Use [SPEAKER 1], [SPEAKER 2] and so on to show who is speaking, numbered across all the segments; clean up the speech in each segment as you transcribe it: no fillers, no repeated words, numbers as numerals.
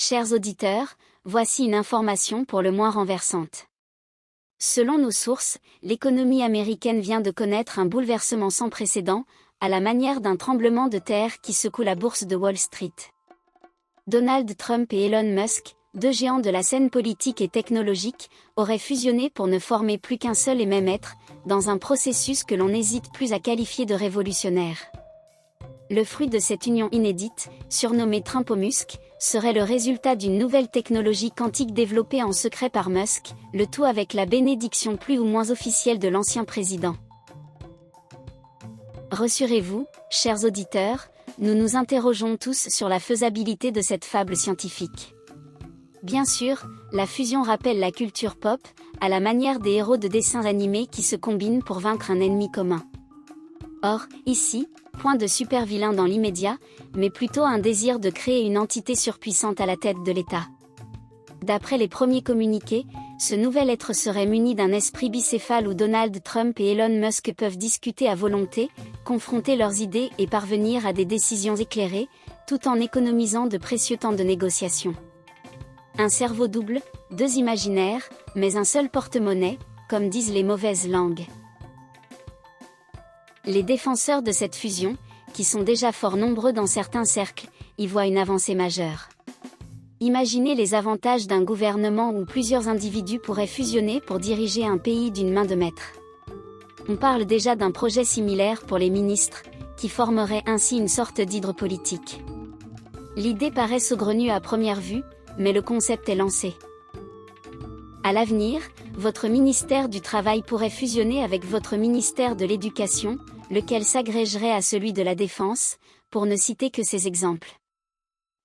[SPEAKER 1] Chers auditeurs, voici une information pour le moins renversante. Selon nos sources, l'économie américaine vient de connaître un bouleversement sans précédent, à la manière d'un tremblement de terre qui secoue la bourse de Wall Street. Donald Trump et Elon Musk, deux géants de la scène politique et technologique, auraient fusionné pour ne former plus qu'un seul et même être, dans un processus que l'on n'hésite plus à qualifier de révolutionnaire. Le fruit de cette union inédite, surnommée Trumpomusk, serait le résultat d'une nouvelle technologie quantique développée en secret par Musk, le tout avec la bénédiction plus ou moins officielle de l'ancien président. Rassurez-vous, chers auditeurs, nous nous interrogeons tous sur la faisabilité de cette fable scientifique. Bien sûr, la fusion rappelle la culture pop, à la manière des héros de dessins animés qui se combinent pour vaincre un ennemi commun. Or, ici, point de super vilain dans l'immédiat, mais plutôt un désir de créer une entité surpuissante à la tête de l'État. D'après les premiers communiqués, ce nouvel être serait muni d'un esprit bicéphale où Donald Trump et Elon Musk peuvent discuter à volonté, confronter leurs idées et parvenir à des décisions éclairées, tout en économisant de précieux temps de négociation. Un cerveau double, deux imaginaires, mais un seul porte-monnaie, comme disent les mauvaises langues. Les défenseurs de cette fusion, qui sont déjà fort nombreux dans certains cercles, y voient une avancée majeure. Imaginez les avantages d'un gouvernement où plusieurs individus pourraient fusionner pour diriger un pays d'une main de maître. On parle déjà d'un projet similaire pour les ministres, qui formerait ainsi une sorte d'hydre politique. L'idée paraît saugrenue à première vue, mais le concept est lancé. À l'avenir, votre ministère du Travail pourrait fusionner avec votre ministère de l'Éducation, lequel s'agrégerait à celui de la Défense, pour ne citer que ces exemples.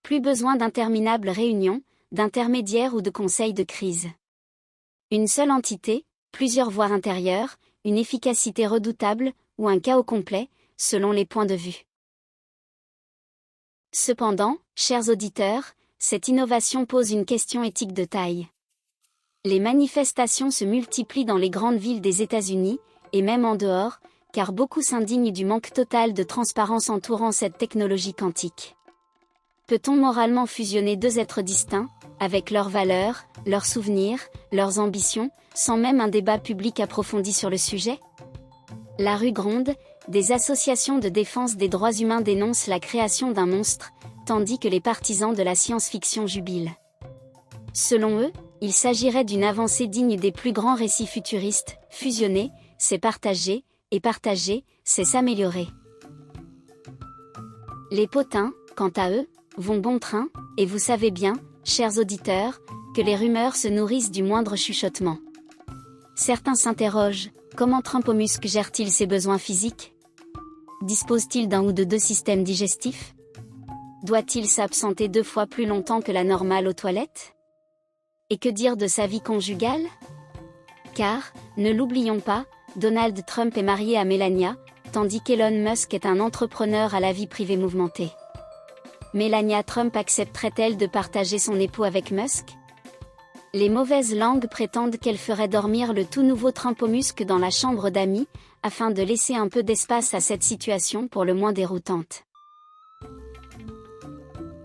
[SPEAKER 1] Plus besoin d'interminables réunions, d'intermédiaires ou de conseils de crise. Une seule entité, plusieurs voies intérieures, une efficacité redoutable, ou un chaos complet, selon les points de vue. Cependant, chers auditeurs, cette innovation pose une question éthique de taille. Les manifestations se multiplient dans les grandes villes des États-Unis, et même en dehors, car beaucoup s'indignent du manque total de transparence entourant cette technologie quantique. Peut-on moralement fusionner deux êtres distincts, avec leurs valeurs, leurs souvenirs, leurs ambitions, sans même un débat public approfondi sur le sujet ? La rue gronde, des associations de défense des droits humains dénoncent la création d'un monstre, tandis que les partisans de la science-fiction jubilent. Selon eux, il s'agirait d'une avancée digne des plus grands récits futuristes. Fusionner, c'est partager, et partager, c'est s'améliorer. Les potins, quant à eux, vont bon train, et vous savez bien, chers auditeurs, que les rumeurs se nourrissent du moindre chuchotement. Certains s'interrogent, comment Trumpomusk gère-t-il ses besoins physiques ? Dispose-t-il d'un ou de deux systèmes digestifs ? Doit-il s'absenter 2 fois plus longtemps que la normale aux toilettes ? Et que dire de sa vie conjugale ? Car, ne l'oublions pas, Donald Trump est marié à Melania, tandis qu'Elon Musk est un entrepreneur à la vie privée mouvementée. Melania Trump accepterait-elle de partager son époux avec Musk ? Les mauvaises langues prétendent qu'elle ferait dormir le tout nouveau Trumpomusk dans la chambre d'amis, afin de laisser un peu d'espace à cette situation pour le moins déroutante.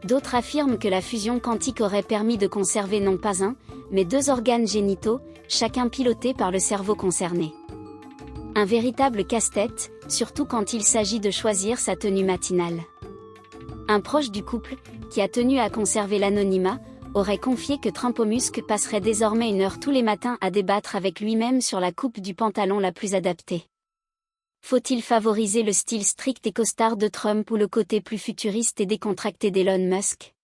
[SPEAKER 1] D'autres affirment que la fusion quantique aurait permis de conserver non pas un, mais 2 organes génitaux, chacun piloté par le cerveau concerné. Un véritable casse-tête, surtout quand il s'agit de choisir sa tenue matinale. Un proche du couple, qui a tenu à conserver l'anonymat, aurait confié que Trumpomusk passerait désormais 1 heure tous les matins à débattre avec lui-même sur la coupe du pantalon la plus adaptée. Faut-il favoriser le style strict et costard de Trump ou le côté plus futuriste et décontracté d'Elon Musk ?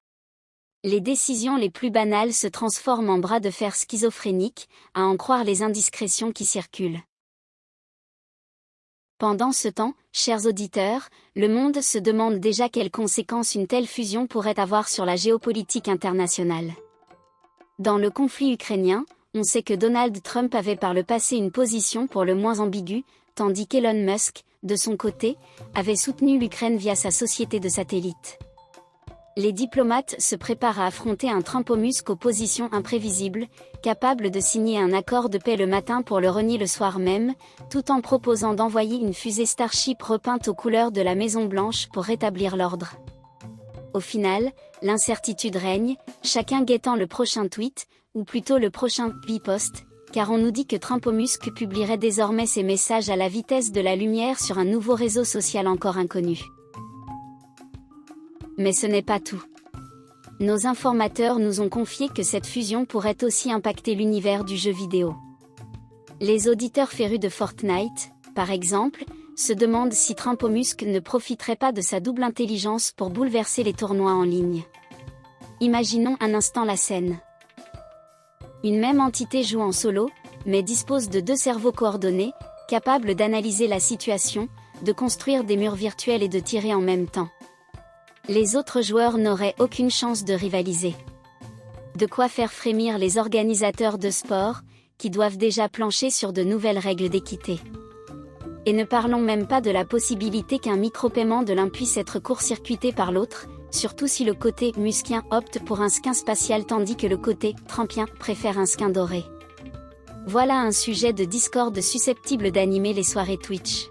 [SPEAKER 1] Les décisions les plus banales se transforment en bras de fer schizophréniques, à en croire les indiscrétions qui circulent. Pendant ce temps, chers auditeurs, le monde se demande déjà quelles conséquences une telle fusion pourrait avoir sur la géopolitique internationale. Dans le conflit ukrainien, on sait que Donald Trump avait par le passé une position pour le moins ambiguë, tandis qu'Elon Musk, de son côté, avait soutenu l'Ukraine via sa société de satellites. Les diplomates se préparent à affronter un Trumpomusk aux positions imprévisibles, capable de signer un accord de paix le matin pour le renier le soir même, tout en proposant d'envoyer une fusée Starship repeinte aux couleurs de la Maison Blanche pour rétablir l'ordre. Au final, l'incertitude règne, chacun guettant le prochain tweet, ou plutôt le prochain post, car on nous dit que Trump Musk publierait désormais ses messages à la vitesse de la lumière sur un nouveau réseau social encore inconnu. Mais ce n'est pas tout. Nos informateurs nous ont confié que cette fusion pourrait aussi impacter l'univers du jeu vidéo. Les auditeurs férus de Fortnite, par exemple, se demandent si Trump Musk ne profiterait pas de sa double intelligence pour bouleverser les tournois en ligne. Imaginons un instant la scène. Une même entité joue en solo, mais dispose de deux cerveaux coordonnés, capables d'analyser la situation, de construire des murs virtuels et de tirer en même temps. Les autres joueurs n'auraient aucune chance de rivaliser. De quoi faire frémir les organisateurs de sport, qui doivent déjà plancher sur de nouvelles règles d'équité. Et ne parlons même pas de la possibilité qu'un micro-paiement de l'un puisse être court-circuité par l'autre, surtout si le côté muskien opte pour un skin spatial tandis que le côté trumpien préfère un skin doré. Voilà un sujet de discorde susceptible d'animer les soirées Twitch.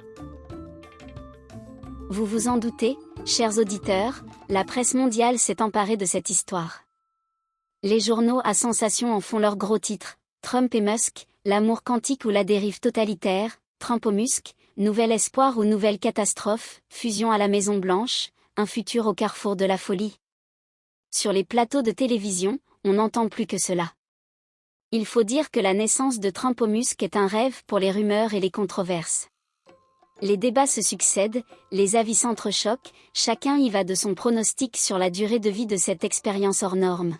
[SPEAKER 1] Vous vous en doutez, chers auditeurs, la presse mondiale s'est emparée de cette histoire. Les journaux à sensation en font leurs gros titres, Trump et Musk, l'amour quantique ou la dérive totalitaire, Trump au Musk, nouvel espoir ou nouvelle catastrophe, fusion à la Maison Blanche, un futur au carrefour de la folie. Sur les plateaux de télévision, on n'entend plus que cela. Il faut dire que la naissance de Trump au Musk est un rêve pour les rumeurs et les controverses. Les débats se succèdent, les avis s'entrechoquent, chacun y va de son pronostic sur la durée de vie de cette expérience hors norme.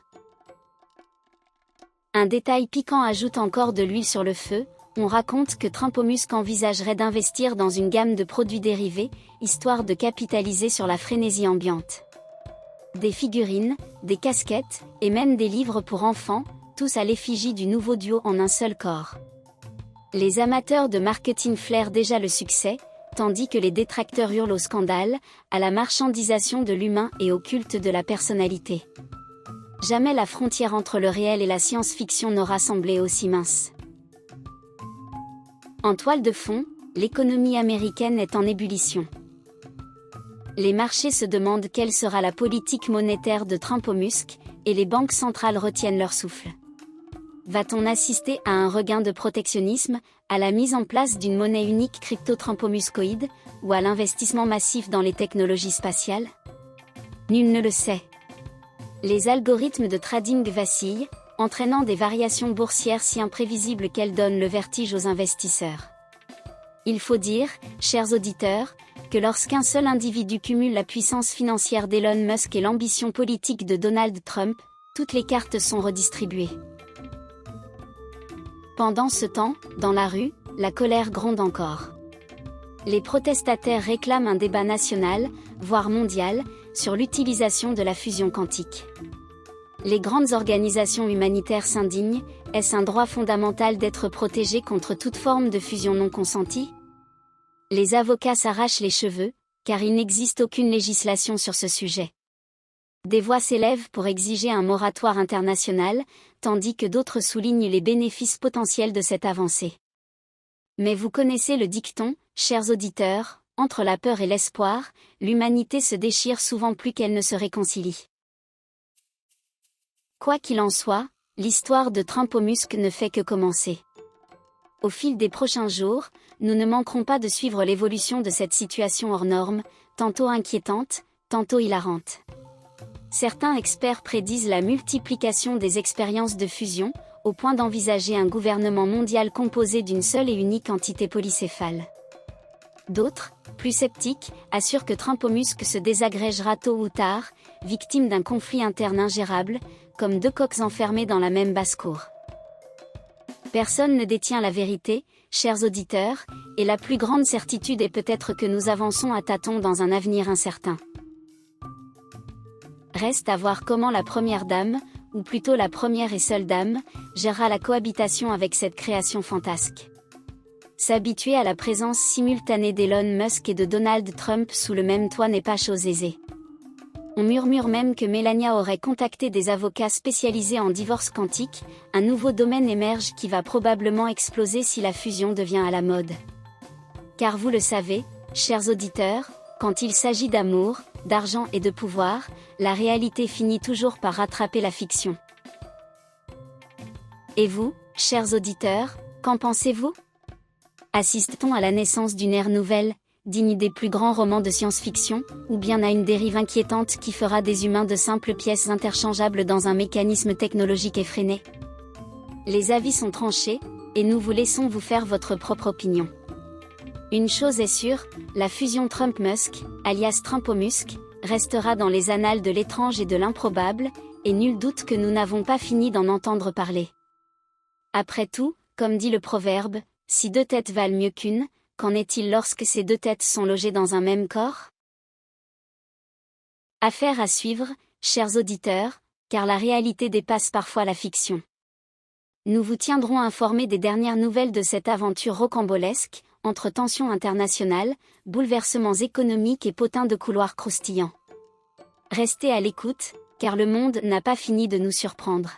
[SPEAKER 1] Un détail piquant ajoute encore de l'huile sur le feu, on raconte que Trump Musk envisagerait d'investir dans une gamme de produits dérivés, histoire de capitaliser sur la frénésie ambiante. Des figurines, des casquettes, et même des livres pour enfants, tous à l'effigie du nouveau duo en un seul corps. Les amateurs de marketing flairent déjà le succès, tandis que les détracteurs hurlent au scandale, à la marchandisation de l'humain et au culte de la personnalité. Jamais la frontière entre le réel et la science-fiction n'aura semblé aussi mince. En toile de fond, l'économie américaine est en ébullition. Les marchés se demandent quelle sera la politique monétaire de Trump au Musk, et les banques centrales retiennent leur souffle. Va-t-on assister à un regain de protectionnisme, à la mise en place d'une monnaie unique crypto-trampomuscoïde, ou à l'investissement massif dans les technologies spatiales? Nul ne le sait. Les algorithmes de trading vacillent, entraînant des variations boursières si imprévisibles qu'elles donnent le vertige aux investisseurs. Il faut dire, chers auditeurs, que lorsqu'un seul individu cumule la puissance financière d'Elon Musk et l'ambition politique de Donald Trump, toutes les cartes sont redistribuées. Pendant ce temps, dans la rue, la colère gronde encore. Les protestataires réclament un débat national, voire mondial, sur l'utilisation de la fusion quantique. Les grandes organisations humanitaires s'indignent, est-ce un droit fondamental d'être protégé contre toute forme de fusion non consentie? Les avocats s'arrachent les cheveux, car il n'existe aucune législation sur ce sujet. Des voix s'élèvent pour exiger un moratoire international, tandis que d'autres soulignent les bénéfices potentiels de cette avancée. Mais vous connaissez le dicton, chers auditeurs, entre la peur et l'espoir, l'humanité se déchire souvent plus qu'elle ne se réconcilie. Quoi qu'il en soit, l'histoire de Trump au Musk ne fait que commencer. Au fil des prochains jours, nous ne manquerons pas de suivre l'évolution de cette situation hors norme, tantôt inquiétante, tantôt hilarante. Certains experts prédisent la multiplication des expériences de fusion, au point d'envisager un gouvernement mondial composé d'une seule et unique entité polycéphale. D'autres, plus sceptiques, assurent que Trump au Musk se désagrégera tôt ou tard, victime d'un conflit interne ingérable, comme deux coqs enfermés dans la même basse-cour. Personne ne détient la vérité, chers auditeurs, et la plus grande certitude est peut-être que nous avançons à tâtons dans un avenir incertain. Reste à voir comment la première dame, ou plutôt la première et seule dame, gérera la cohabitation avec cette création fantasque. S'habituer à la présence simultanée d'Elon Musk et de Donald Trump sous le même toit n'est pas chose aisée. On murmure même que Melania aurait contacté des avocats spécialisés en divorce quantique, un nouveau domaine émerge qui va probablement exploser si la fusion devient à la mode. Car vous le savez, chers auditeurs, quand il s'agit d'amour, d'argent et de pouvoir, la réalité finit toujours par rattraper la fiction. Et vous, chers auditeurs, qu'en pensez-vous? Assiste-t-on à la naissance d'une ère nouvelle, digne des plus grands romans de science-fiction, ou bien à une dérive inquiétante qui fera des humains de simples pièces interchangeables dans un mécanisme technologique effréné? Les avis sont tranchés, et nous vous laissons vous faire votre propre opinion. Une chose est sûre, la fusion Trump-Musk, alias Trump-Musk, restera dans les annales de l'étrange et de l'improbable, et nul doute que nous n'avons pas fini d'en entendre parler. Après tout, comme dit le proverbe, si deux têtes valent mieux qu'une, qu'en est-il lorsque ces deux têtes sont logées dans un même corps? Affaire à suivre, chers auditeurs, car la réalité dépasse parfois la fiction. Nous vous tiendrons informés des dernières nouvelles de cette aventure rocambolesque, entre tensions internationales, bouleversements économiques et potins de couloirs croustillants. Restez à l'écoute, car le monde n'a pas fini de nous surprendre.